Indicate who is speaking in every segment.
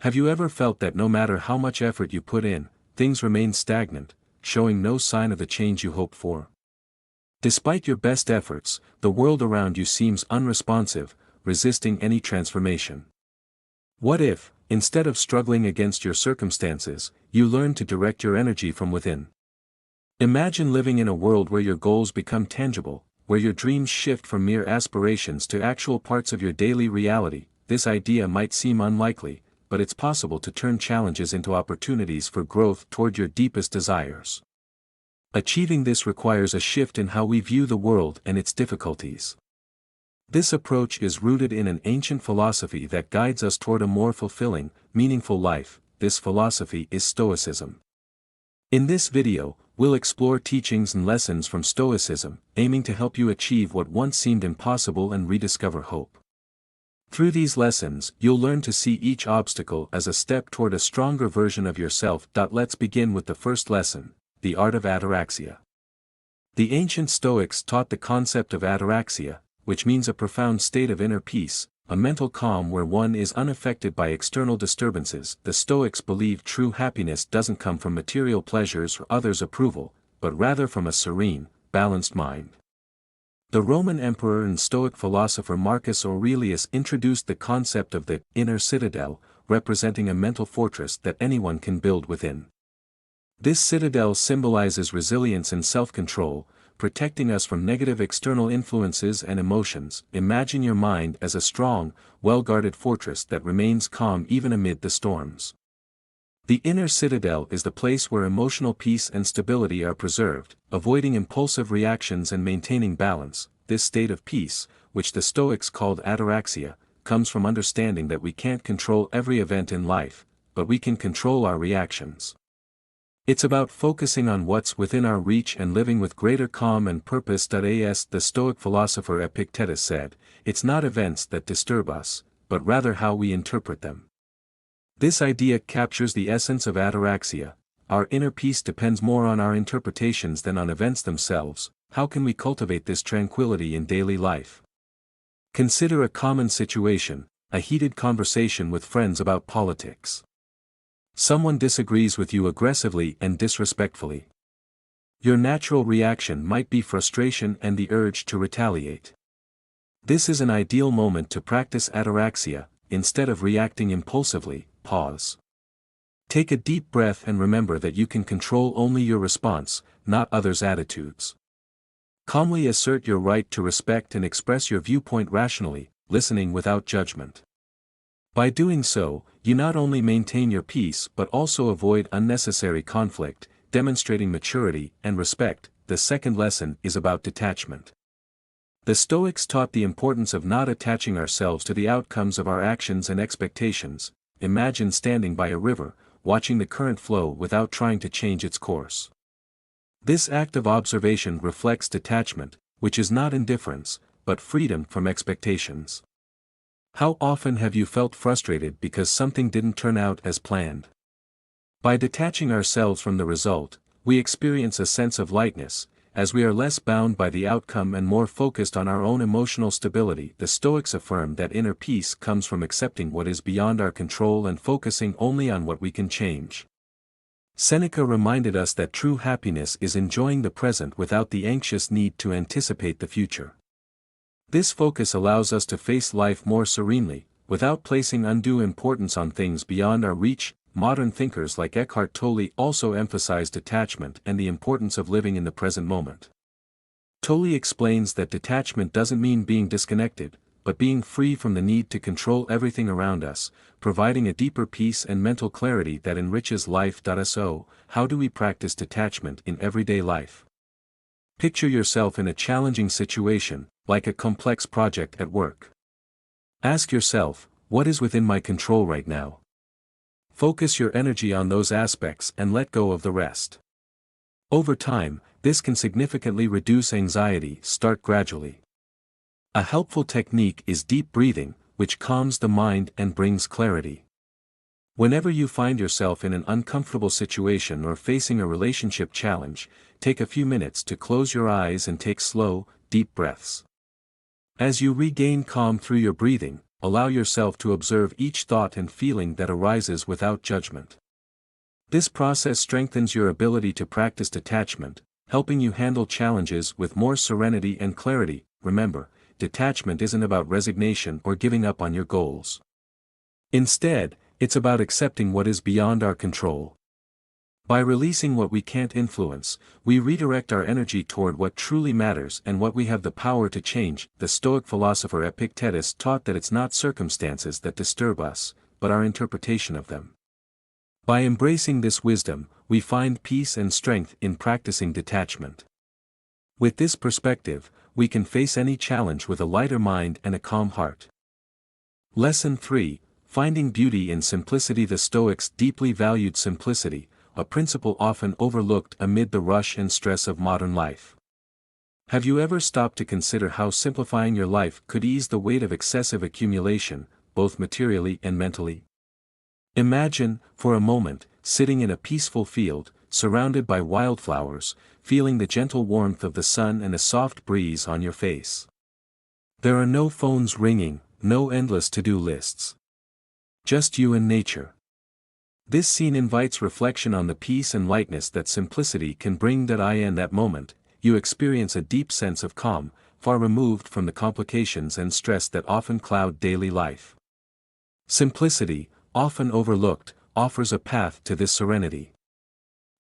Speaker 1: Have you ever felt that no matter how much effort you put in, things remain stagnant, showing no sign of the change you hope for? Despite your best efforts, the world around you seems unresponsive, resisting any transformation. What if, instead of struggling against your circumstances, you learn to direct your energy from within? Imagine living in a world where your goals become tangible, where your dreams shift from mere aspirations to actual parts of your daily reality. This idea might seem unlikely, but it's possible to turn challenges into opportunities for growth toward your deepest desires. Achieving this requires a shift in how we view the world and its difficulties. This approach is rooted in an ancient philosophy that guides us toward a more fulfilling, meaningful life. This philosophy is Stoicism. In this video, we'll explore teachings and lessons from Stoicism, aiming to help you achieve what once seemed impossible and rediscover hope. Through these lessons, you'll learn to see each obstacle as a step toward a stronger version of yourself. Let's begin with the first lesson, the art of Ataraxia. The ancient Stoics taught the concept of Ataraxia, which means a profound state of inner peace, a mental calm where one is unaffected by external disturbances. The Stoics believed true happiness doesn't come from material pleasures or others' approval, but rather from a serene, balanced mind. The Roman emperor and Stoic philosopher Marcus Aurelius introduced the concept of the inner citadel, representing a mental fortress that anyone can build within. This citadel symbolizes resilience and self-control, protecting us from negative external influences and emotions. Imagine your mind as a strong, well-guarded fortress that remains calm even amid the storms. The inner citadel is the place where emotional peace and stability are preserved, avoiding impulsive reactions and maintaining balance. This state of peace, which the Stoics called ataraxia, comes from understanding that we can't control every event in life, but we can control our reactions. It's about focusing on what's within our reach and living with greater calm and purpose. As the Stoic philosopher Epictetus said, it's not events that disturb us, but rather how we interpret them. This idea captures the essence of ataraxia. Our inner peace depends more on our interpretations than on events themselves. How can we cultivate this tranquility in daily life? Consider a common situation, a heated conversation with friends about politics. Someone disagrees with you aggressively and disrespectfully. Your natural reaction might be frustration and the urge to retaliate. This is an ideal moment to practice ataraxia. Instead of reacting impulsively, pause. Take a deep breath and remember that you can control only your response, not others' attitudes. Calmly assert your right to respect and express your viewpoint rationally, listening without judgment. By doing so, you not only maintain your peace but also avoid unnecessary conflict, demonstrating maturity and respect. The second lesson is about detachment. The Stoics taught the importance of not attaching ourselves to the outcomes of our actions and expectations. Imagine standing by a river, watching the current flow without trying to change its course. This act of observation reflects detachment, which is not indifference, but freedom from expectations. How often have you felt frustrated because something didn't turn out as planned? By detaching ourselves from the result, we experience a sense of lightness, as we are less bound by the outcome and more focused on our own emotional stability. The Stoics affirm that inner peace comes from accepting what is beyond our control and focusing only on what we can change. Seneca reminded us that true happiness is enjoying the present without the anxious need to anticipate the future. This focus allows us to face life more serenely, without placing undue importance on things beyond our reach. Modern thinkers like Eckhart Tolle also emphasize detachment and the importance of living in the present moment. Tolle explains that detachment doesn't mean being disconnected, but being free from the need to control everything around us, providing a deeper peace and mental clarity that enriches life. So, how do we practice detachment in everyday life? Picture yourself in a challenging situation, like a complex project at work. Ask yourself, what is within my control right now? Focus your energy on those aspects and let go of the rest. Over time, this can significantly reduce anxiety. Start gradually. A helpful technique is deep breathing, which calms the mind and brings clarity. Whenever you find yourself in an uncomfortable situation or facing a relationship challenge, take a few minutes to close your eyes and take slow, deep breaths. As you regain calm through your breathing, allow yourself to observe each thought and feeling that arises without judgment. This process strengthens your ability to practice detachment, helping you handle challenges with more serenity and clarity. Remember, detachment isn't about resignation or giving up on your goals. Instead, it's about accepting what is beyond our control. By releasing what we can't influence, we redirect our energy toward what truly matters and what we have the power to change. The Stoic philosopher Epictetus taught that it's not circumstances that disturb us, but our interpretation of them. By embracing this wisdom, we find peace and strength in practicing detachment. With this perspective, we can face any challenge with a lighter mind and a calm heart. Lesson 3: Finding beauty in simplicity. The Stoics deeply valued simplicity, a principle often overlooked amid the rush and stress of modern life. Have you ever stopped to consider how simplifying your life could ease the weight of excessive accumulation, both materially and mentally? Imagine, for a moment, sitting in a peaceful field, surrounded by wildflowers, feeling the gentle warmth of the sun and a soft breeze on your face. There are no phones ringing, no endless to-do lists. Just you and nature. This scene invites reflection on the peace and lightness that simplicity can bring. In that moment, you experience a deep sense of calm, far removed from the complications and stress that often cloud daily life. Simplicity, often overlooked, offers a path to this serenity.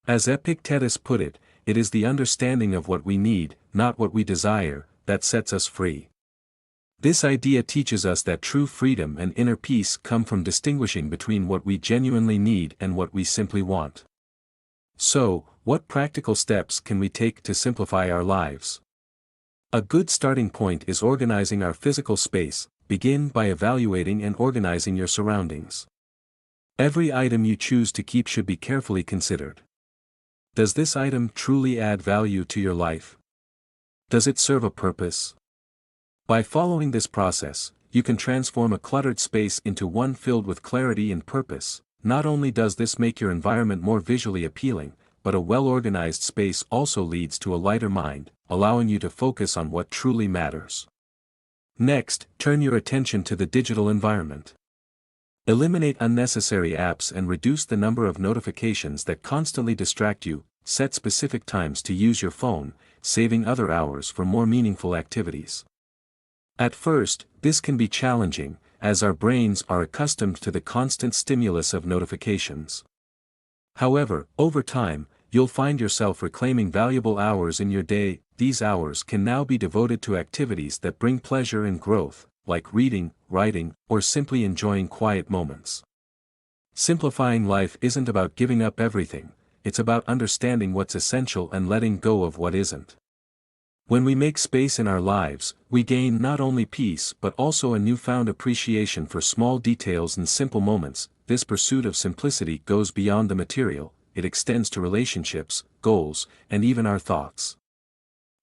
Speaker 1: As Epictetus put it, it is the understanding of what we need, not what we desire, that sets us free. This idea teaches us that true freedom and inner peace come from distinguishing between what we genuinely need and what we simply want. So, what practical steps can we take to simplify our lives? A good starting point is organizing our physical space. Begin by evaluating and organizing your surroundings. Every item you choose to keep should be carefully considered. Does this item truly add value to your life? Does it serve a purpose? By following this process, you can transform a cluttered space into one filled with clarity and purpose. Not only does this make your environment more visually appealing, but a well-organized space also leads to a lighter mind, allowing you to focus on what truly matters. Next, turn your attention to the digital environment. Eliminate unnecessary apps and reduce the number of notifications that constantly distract you. Set specific times to use your phone, saving other hours for more meaningful activities. At first, this can be challenging, as our brains are accustomed to the constant stimulus of notifications. However, over time, you'll find yourself reclaiming valuable hours in your day. These hours can now be devoted to activities that bring pleasure and growth, like reading, writing, or simply enjoying quiet moments. Simplifying life isn't about giving up everything, it's about understanding what's essential and letting go of what isn't. When we make space in our lives, we gain not only peace but also a newfound appreciation for small details and simple moments. This pursuit of simplicity goes beyond the material, it extends to relationships, goals, and even our thoughts.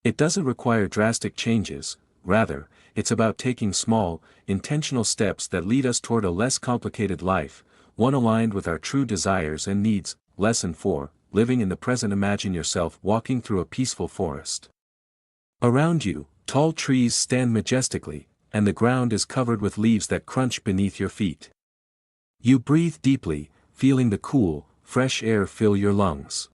Speaker 1: It doesn't require drastic changes, rather, it's about taking small, intentional steps that lead us toward a less complicated life, one aligned with our true desires and needs. Lesson 4: Living in the present. Imagine yourself walking through a peaceful forest. Around you, tall trees stand majestically, and the ground is covered with leaves that crunch beneath your feet. You breathe deeply, feeling the cool, fresh air fill your lungs.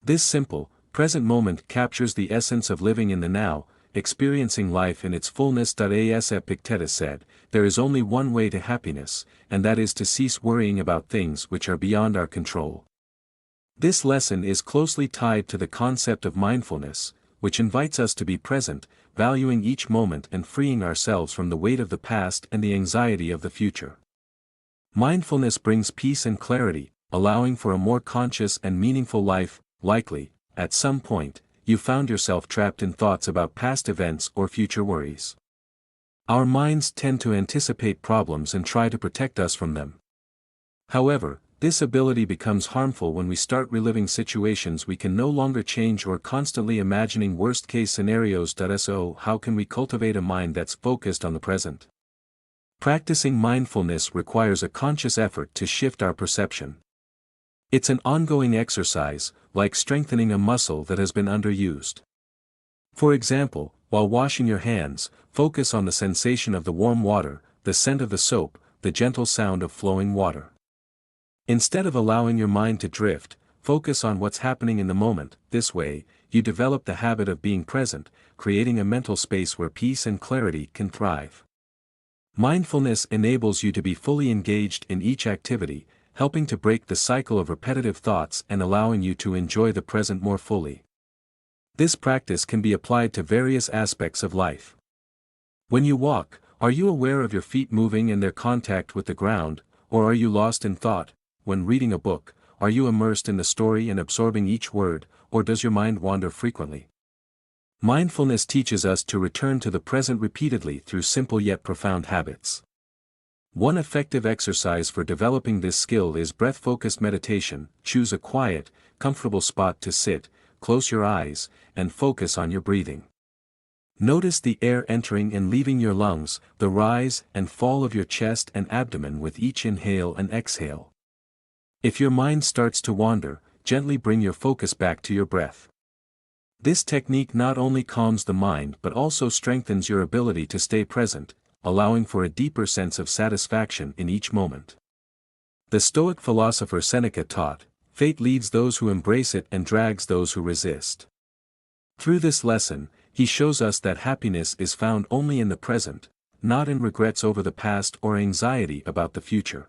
Speaker 1: This simple, present moment captures the essence of living in the now, experiencing life in its fullness. As Epictetus said, there is only one way to happiness, and that is to cease worrying about things which are beyond our control. This lesson is closely tied to the concept of mindfulness, which invites us to be present, valuing each moment and freeing ourselves from the weight of the past and the anxiety of the future. Mindfulness brings peace and clarity, allowing for a more conscious and meaningful life. Likely, at some point, you found yourself trapped in thoughts about past events or future worries. Our minds tend to anticipate problems and try to protect us from them. However, this ability becomes harmful when we start reliving situations we can no longer change or constantly imagining worst-case scenarios. So, how can we cultivate a mind that's focused on the present? Practicing mindfulness requires a conscious effort to shift our perception. It's an ongoing exercise, like strengthening a muscle that has been underused. For example, while washing your hands, focus on the sensation of the warm water, the scent of the soap, the gentle sound of flowing water. Instead of allowing your mind to drift, focus on what's happening in the moment. This way, you develop the habit of being present, creating a mental space where peace and clarity can thrive. Mindfulness enables you to be fully engaged in each activity, helping to break the cycle of repetitive thoughts and allowing you to enjoy the present more fully. This practice can be applied to various aspects of life. When you walk, are you aware of your feet moving and their contact with the ground, or are you lost in thought? When reading a book, are you immersed in the story and absorbing each word, or does your mind wander frequently? Mindfulness teaches us to return to the present repeatedly through simple yet profound habits. One effective exercise for developing this skill is breath-focused meditation. Choose a quiet, comfortable spot to sit, close your eyes, and focus on your breathing. Notice the air entering and leaving your lungs, the rise and fall of your chest and abdomen with each inhale and exhale. If your mind starts to wander, gently bring your focus back to your breath. This technique not only calms the mind but also strengthens your ability to stay present, allowing for a deeper sense of satisfaction in each moment. The Stoic philosopher Seneca taught, "Fate leads those who embrace it and drags those who resist." Through this lesson, he shows us that happiness is found only in the present, not in regrets over the past or anxiety about the future.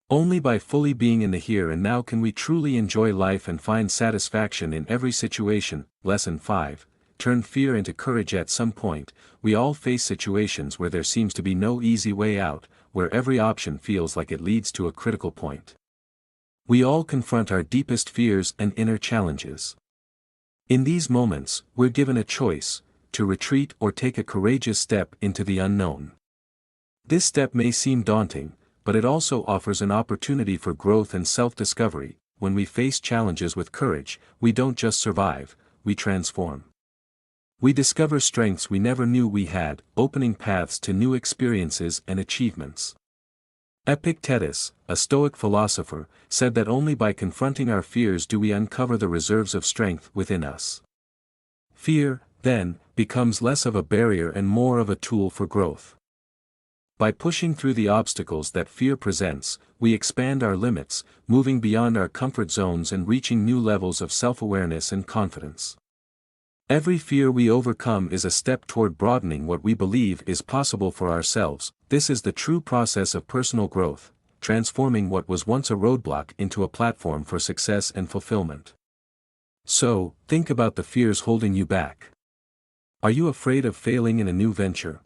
Speaker 1: Only by fully being in the here and now can we truly enjoy life and find satisfaction in every situation. Lesson 5. Turn fear into courage. At some point, we all face situations where there seems to be no easy way out, where every option feels like it leads to a critical point. We all confront our deepest fears and inner challenges. In these moments, we're given a choice, to retreat or take a courageous step into the unknown. This step may seem daunting, but it also offers an opportunity for growth and self-discovery. When we face challenges with courage, we don't just survive, we transform. We discover strengths we never knew we had, opening paths to new experiences and achievements. Epictetus, a Stoic philosopher, said that only by confronting our fears do we uncover the reserves of strength within us. Fear, then, becomes less of a barrier and more of a tool for growth. By pushing through the obstacles that fear presents, we expand our limits, moving beyond our comfort zones and reaching new levels of self-awareness and confidence. Every fear we overcome is a step toward broadening what we believe is possible for ourselves. This is the true process of personal growth, transforming what was once a roadblock into a platform for success and fulfillment. So, think about the fears holding you back. Are you afraid of failing in a new venture?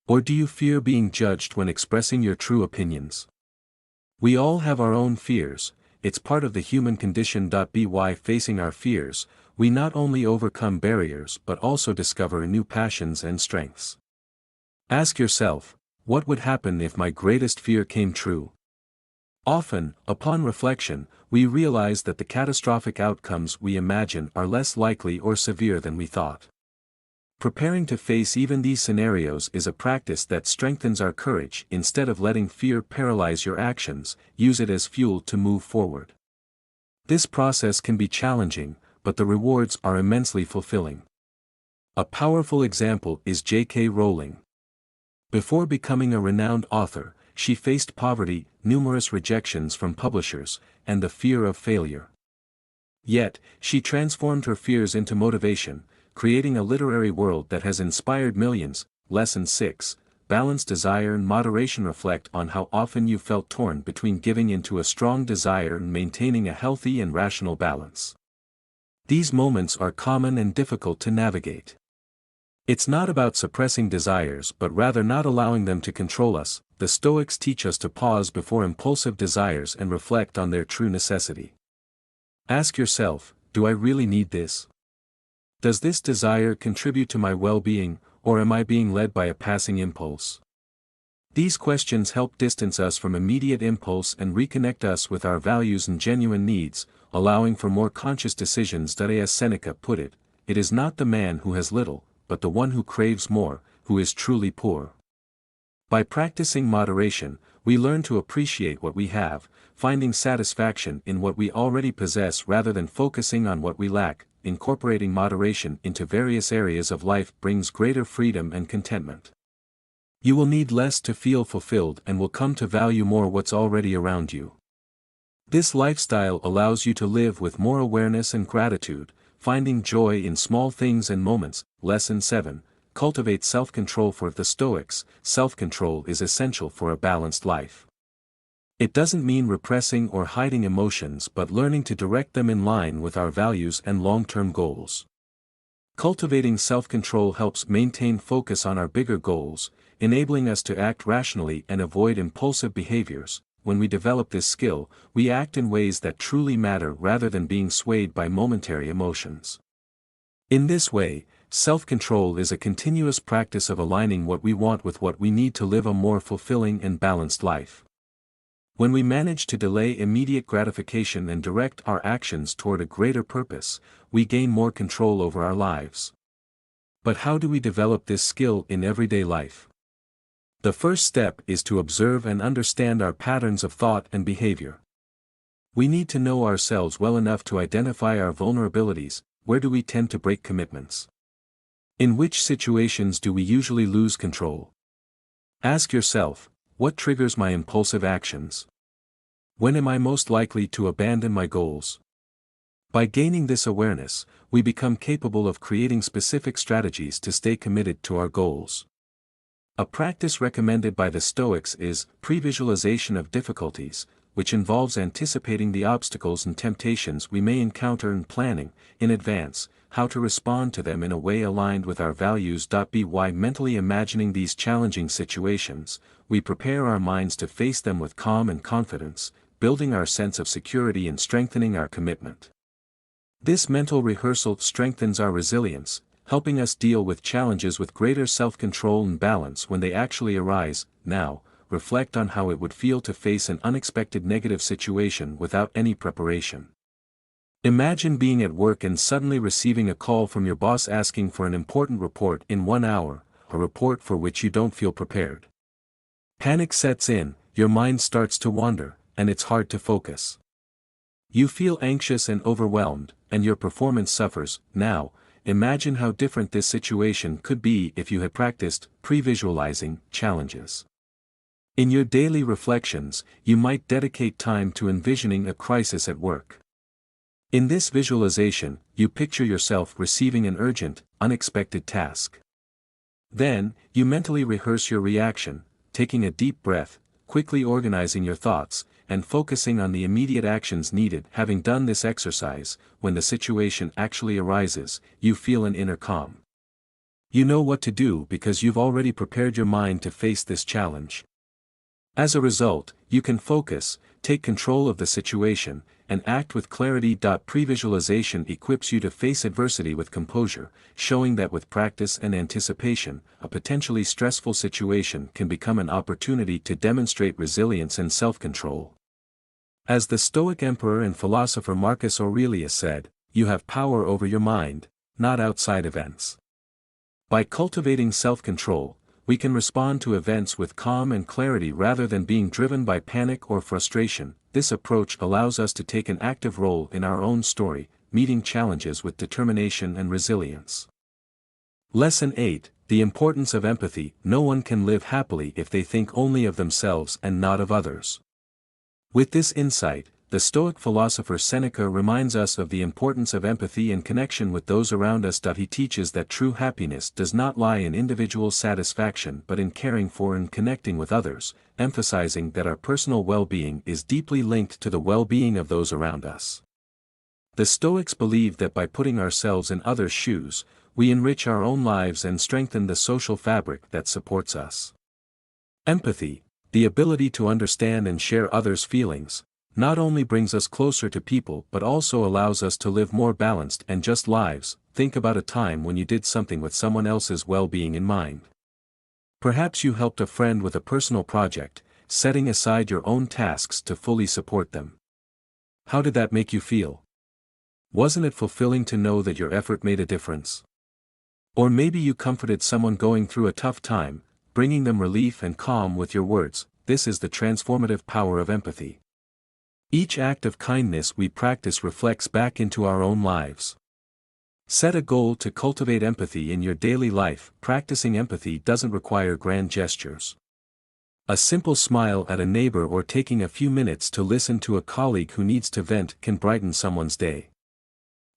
Speaker 1: Or do you fear being judged when expressing your true opinions? We all have our own fears, it's part of the human condition. By facing our fears, we not only overcome barriers but also discover new passions and strengths. Ask yourself, what would happen if my greatest fear came true? Often, upon reflection, we realize that the catastrophic outcomes we imagine are less likely or severe than we thought. Preparing to face even these scenarios is a practice that strengthens our courage. Instead of letting fear paralyze your actions, use it as fuel to move forward. This process can be challenging, but the rewards are immensely fulfilling. A powerful example is J.K. Rowling. Before becoming a renowned author, she faced poverty, numerous rejections from publishers, and the fear of failure. Yet, she transformed her fears into motivation, creating a literary world that has inspired millions. Lesson 6. Balance desire and moderation. Reflect on how often you felt torn between giving into a strong desire and maintaining a healthy and rational balance. These moments are common and difficult to navigate. It's not about suppressing desires but rather not allowing them to control us. The Stoics teach us to pause before impulsive desires and reflect on their true necessity. Ask yourself, do I really need this? Does this desire contribute to my well-being, or am I being led by a passing impulse? These questions help distance us from immediate impulse and reconnect us with our values and genuine needs, allowing for more conscious decisions. As Seneca put it, it is not the man who has little, but the one who craves more, who is truly poor. By practicing moderation, we learn to appreciate what we have, finding satisfaction in what we already possess rather than focusing on what we lack. Incorporating moderation into various areas of life brings greater freedom and contentment. You will need less to feel fulfilled and will come to value more what's already around you. This lifestyle allows you to live with more awareness and gratitude, finding joy in small things and moments. Lesson 7. Cultivate self-control. For the Stoics, self-control is essential for a balanced life. It doesn't mean repressing or hiding emotions but learning to direct them in line with our values and long-term goals. Cultivating self-control helps maintain focus on our bigger goals, enabling us to act rationally and avoid impulsive behaviors. When we develop this skill, we act in ways that truly matter rather than being swayed by momentary emotions. In this way, self-control is a continuous practice of aligning what we want with what we need to live a more fulfilling and balanced life. When we manage to delay immediate gratification and direct our actions toward a greater purpose, we gain more control over our lives. But how do we develop this skill in everyday life? The first step is to observe and understand our patterns of thought and behavior. We need to know ourselves well enough to identify our vulnerabilities. Where do we tend to break commitments? In which situations do we usually lose control? Ask yourself, what triggers my impulsive actions? When am I most likely to abandon my goals? By gaining this awareness, we become capable of creating specific strategies to stay committed to our goals. A practice recommended by the Stoics is pre-visualization of difficulties, which involves anticipating the obstacles and temptations we may encounter and planning, in advance, how to respond to them in a way aligned with our values. By mentally imagining these challenging situations, we prepare our minds to face them with calm and confidence, building our sense of security and strengthening our commitment. This mental rehearsal strengthens our resilience, helping us deal with challenges with greater self-control and balance when they actually arise. Now, reflect on how it would feel to face an unexpected negative situation without any preparation. Imagine being at work and suddenly receiving a call from your boss asking for an important report in 1 hour, a report for which you don't feel prepared. Panic sets in, your mind starts to wander, and it's hard to focus. You feel anxious and overwhelmed, and your performance suffers. Now, imagine how different this situation could be if you had practiced pre-visualizing challenges. In your daily reflections, you might dedicate time to envisioning a crisis at work. In this visualization, you picture yourself receiving an urgent, unexpected task. Then, you mentally rehearse your reaction, taking a deep breath, quickly organizing your thoughts, and focusing on the immediate actions needed. Having done this exercise, when the situation actually arises, you feel an inner calm. You know what to do because you've already prepared your mind to face this challenge. As a result, you can focus, take control of the situation, and act with clarity. Pre-visualization equips you to face adversity with composure, showing that with practice and anticipation, a potentially stressful situation can become an opportunity to demonstrate resilience and self-control. As the Stoic emperor and philosopher Marcus Aurelius said, "You have power over your mind, not outside events." By cultivating self-control, we can respond to events with calm and clarity rather than being driven by panic or frustration. This approach allows us to take an active role in our own story, meeting challenges with determination and resilience. Lesson 8. The importance of empathy. No one can live happily if they think only of themselves and not of others. With this insight, the Stoic philosopher Seneca reminds us of the importance of empathy and connection with those around us. He teaches that true happiness does not lie in individual satisfaction but in caring for and connecting with others, emphasizing that our personal well-being is deeply linked to the well-being of those around us. The Stoics believe that by putting ourselves in others' shoes, we enrich our own lives and strengthen the social fabric that supports us. Empathy, the ability to understand and share others' feelings, not only brings us closer to people but also allows us to live more balanced and just lives. Think about a time when you did something with someone else's well-being in mind. Perhaps you helped a friend with a personal project, setting aside your own tasks to fully support them. How did that make you feel? Wasn't it fulfilling to know that your effort made a difference? Or maybe you comforted someone going through a tough time, bringing them relief and calm with your words. This is the transformative power of empathy. Each act of kindness we practice reflects back into our own lives. Set a goal to cultivate empathy in your daily life. Practicing empathy doesn't require grand gestures. A simple smile at a neighbor or taking a few minutes to listen to a colleague who needs to vent can brighten someone's day.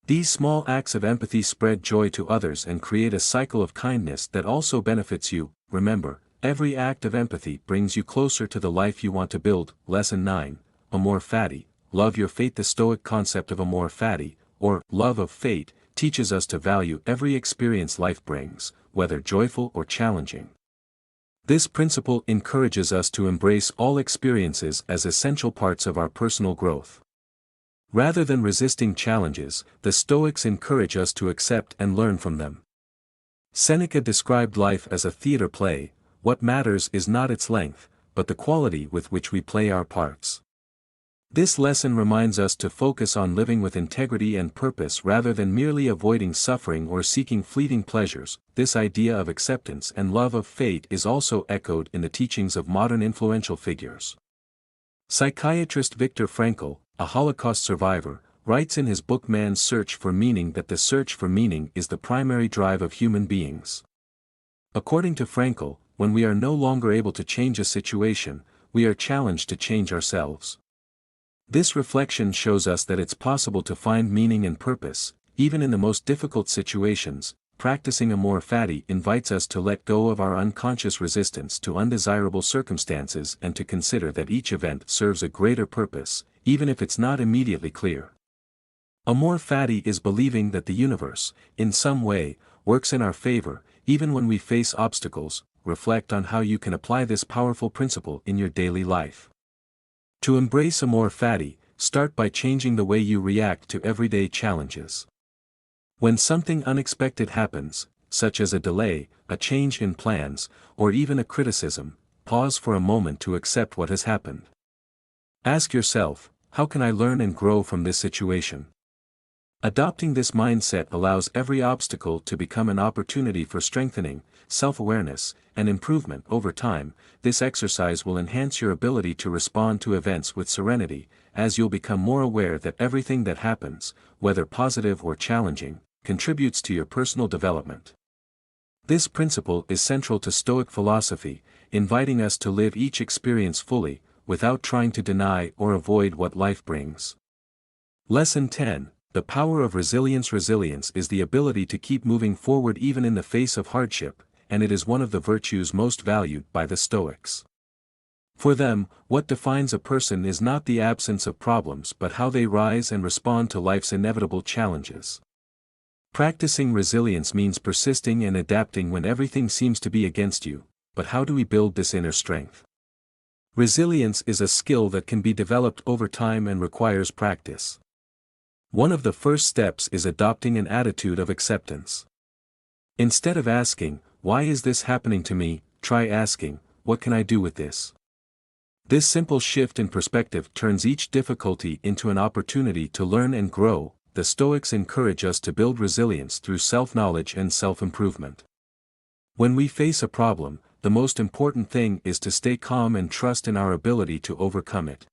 Speaker 1: These small acts of empathy spread joy to others and create a cycle of kindness that also benefits you. Remember, every act of empathy brings you closer to the life you want to build. Lesson 9, Amor Fati, Love Your Fate. The Stoic concept of Amor Fati, or love of fate, teaches us to value every experience life brings, whether joyful or challenging. This principle encourages us to embrace all experiences as essential parts of our personal growth. Rather than resisting challenges, the Stoics encourage us to accept and learn from them. Seneca described life as a theater play. What matters is not its length, but the quality with which we play our parts. This lesson reminds us to focus on living with integrity and purpose rather than merely avoiding suffering or seeking fleeting pleasures. This idea of acceptance and love of fate is also echoed in the teachings of modern influential figures. Psychiatrist Viktor Frankl, a Holocaust survivor, writes in his book Man's Search for Meaning that the search for meaning is the primary drive of human beings. According to Frankl, when we are no longer able to change a situation, we are challenged to change ourselves. This reflection shows us that it's possible to find meaning and purpose, even in the most difficult situations. Practicing Amor Fati invites us to let go of our unconscious resistance to undesirable circumstances and to consider that each event serves a greater purpose, even if it's not immediately clear. Amor Fati is believing that the universe, in some way, works in our favor, even when we face obstacles. Reflect on how you can apply this powerful principle in your daily life. To embrace Amor Fati, start by changing the way you react to everyday challenges. When something unexpected happens, such as a delay, a change in plans, or even a criticism, pause for a moment to accept what has happened. Ask yourself, how can I learn and grow from this situation? Adopting this mindset allows every obstacle to become an opportunity for strengthening, self-awareness, and improvement. Over time, this exercise will enhance your ability to respond to events with serenity, as you'll become more aware that everything that happens, whether positive or challenging, contributes to your personal development. This principle is central to Stoic philosophy, inviting us to live each experience fully, without trying to deny or avoid what life brings. Lesson 10. The power of resilience. Resilience is the ability to keep moving forward even in the face of hardship, and it is one of the virtues most valued by the Stoics. For them, what defines a person is not the absence of problems but how they rise and respond to life's inevitable challenges. Practicing resilience means persisting and adapting when everything seems to be against you, but how do we build this inner strength? Resilience is a skill that can be developed over time and requires practice. One of the first steps is adopting an attitude of acceptance. Instead of asking, "Why is this happening to me?" try asking, "What can I do with this?" This simple shift in perspective turns each difficulty into an opportunity to learn and grow. The Stoics encourage us to build resilience through self-knowledge and self-improvement. When we face a problem, the most important thing is to stay calm and trust in our ability to overcome it.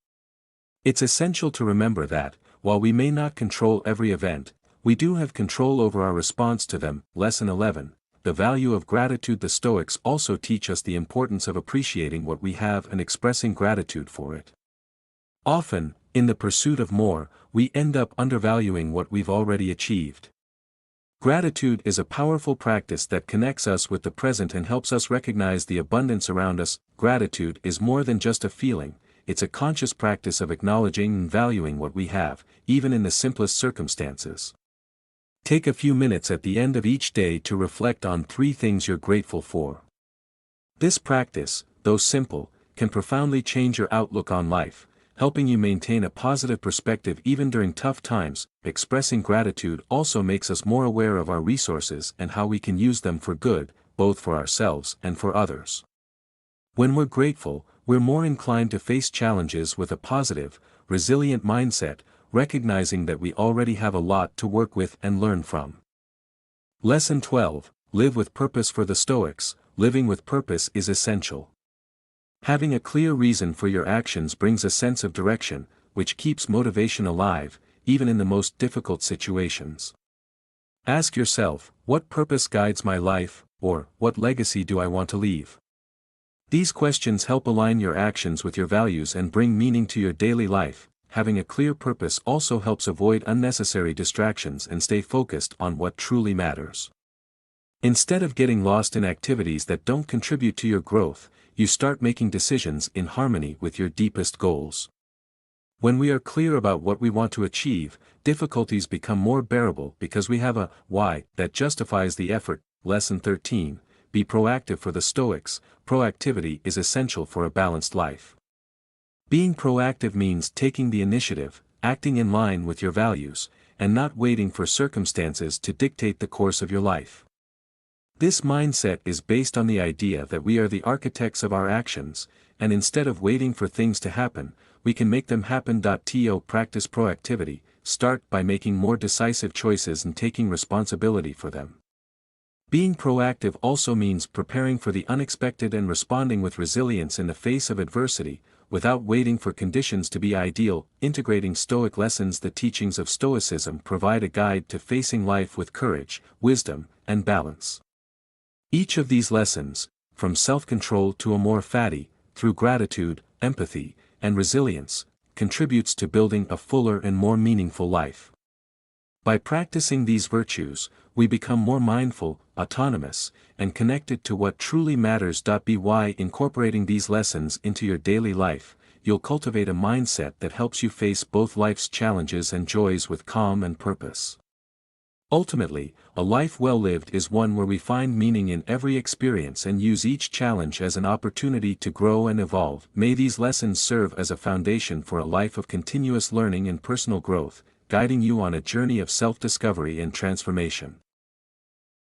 Speaker 1: It's essential to remember that, while we may not control every event, we do have control over our response to them. Lesson 11. The value of gratitude. The Stoics also teach us the importance of appreciating what we have and expressing gratitude for it. Often, in the pursuit of more, we end up undervaluing what we've already achieved. Gratitude is a powerful practice that connects us with the present and helps us recognize the abundance around us. Gratitude is more than just a feeling. It's a conscious practice of acknowledging and valuing what we have, even in the simplest circumstances. Take a few minutes at the end of each day to reflect on 3 things you're grateful for. This practice, though simple, can profoundly change your outlook on life, helping you maintain a positive perspective even during tough times. Expressing gratitude also makes us more aware of our resources and how we can use them for good, both for ourselves and for others. When we're grateful, we're more inclined to face challenges with a positive, resilient mindset, recognizing that we already have a lot to work with and learn from. Lesson 12. Live with purpose. For the Stoics, living with purpose is essential. Having a clear reason for your actions brings a sense of direction, which keeps motivation alive, even in the most difficult situations. Ask yourself, what purpose guides my life, or what legacy do I want to leave? These questions help align your actions with your values and bring meaning to your daily life. Having a clear purpose also helps avoid unnecessary distractions and stay focused on what truly matters. Instead of getting lost in activities that don't contribute to your growth, you start making decisions in harmony with your deepest goals. When we are clear about what we want to achieve, difficulties become more bearable because we have a why that justifies the effort. Lesson 13. Be proactive. For the Stoics, proactivity is essential for a balanced life. Being proactive means taking the initiative, acting in line with your values, and not waiting for circumstances to dictate the course of your life. This mindset is based on the idea that we are the architects of our actions, and instead of waiting for things to happen, we can make them happen. To practice proactivity, start by making more decisive choices and taking responsibility for them. Being proactive also means preparing for the unexpected and responding with resilience in the face of adversity, without waiting for conditions to be ideal. Integrating Stoic lessons. The teachings of Stoicism provide a guide to facing life with courage, wisdom, and balance. Each of these lessons, from self-control to a more fatty, through gratitude, empathy, and resilience, contributes to building a fuller and more meaningful life. By practicing these virtues, we become more mindful, autonomous, and connected to what truly matters. By incorporating these lessons into your daily life, you'll cultivate a mindset that helps you face both life's challenges and joys with calm and purpose. Ultimately, a life well lived is one where we find meaning in every experience and use each challenge as an opportunity to grow and evolve. May these lessons serve as a foundation for a life of continuous learning and personal growth, guiding you on a journey of self-discovery and transformation.